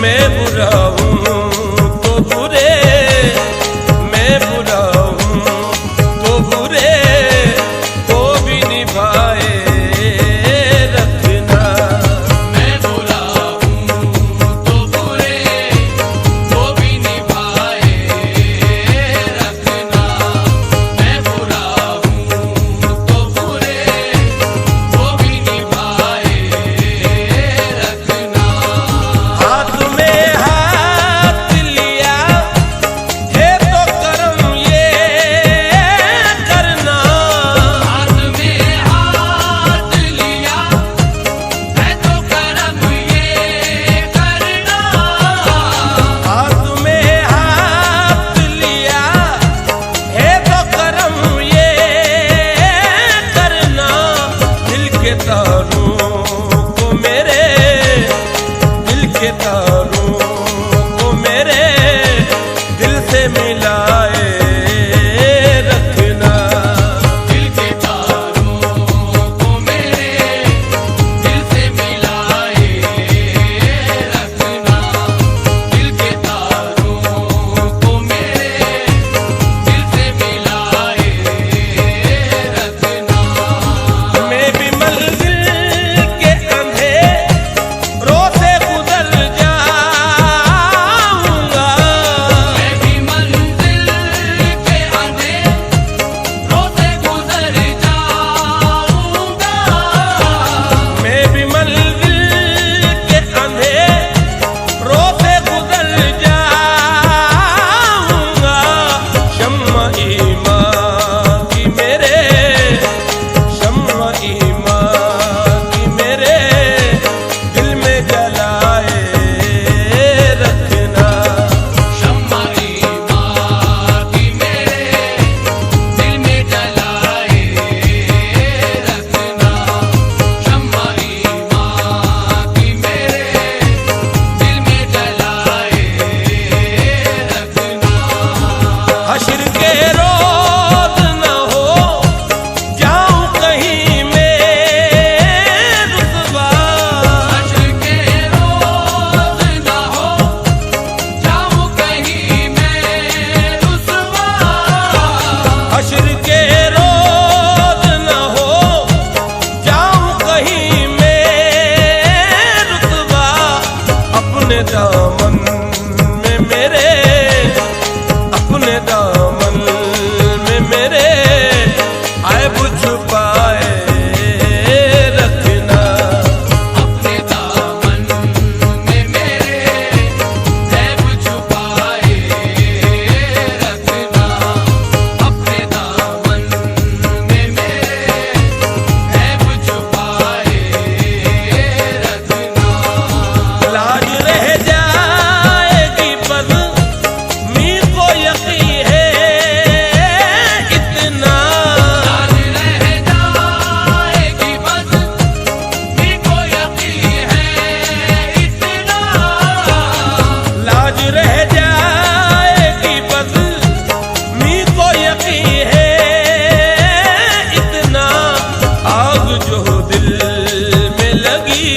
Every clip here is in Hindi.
मैं बुरा हूँ तो बुरे, मैं बुरा हूँ तो बुरे को भी निभाए रखना। मैं बुरा हूँ तो बुरे को भी निभाए रखना। मैं बुरा हूँ तो बुरे को भी निभाए रखना। हाथ में हाथ लिया है तो कर्म ये करना। हाथ में हाथ लिया है तो कर्म ये करना। हाथ में हाथ लिया है तो कर्म ये करना। दिल के तारों को मेरे, दिल के तारों को मेरे दिल से मिलाए रखना। दिल के तारों को मेरे दिल से मिलाए रखना। दिल के तारों को मेरे दिल से मिलाए रखना। मैं भी मंजिल के अंधेरों से गुजर जाऊंगा। मैं भी मंजिल के अंधेरों से गुजर जाऊंगा। मैं भी मंजिल के अंधेरों से गुजर जाऊंगा। शम्मा ईमान की मेरे, शम्मा ईमान की मेरे दिल में जलाए रखना। शम्मा ईमान की मेरे दिल में जलाए रखना। शम्मा ईमान की मेरे दिल में जलाए रखना। हश्र के रोज न हो जाऊं कहीं मैं रुसवा। हश्र के रोज न हो जाऊं कहीं मैं रुसवा। हश्र के रोज न हो जाऊं कहीं मैं रुसवा। अपने दामन में मेरे, अपने दामन में मेरे ऐब छुपाए रखना। अपने दामन में मेरे ऐब छुपाए रखना। अपने दामन में मेरे ऐब छुपाए रखना। लाज रह जाएगी बस मी को यकीन है इतना। लाज रह जाएगी बस मी को यकीन है इतना। लाज रह जाएगी बस मी को यकीन है इतना। आग जो दिल में लगी,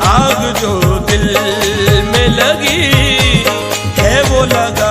आग जो दिल में लगी है वो लगा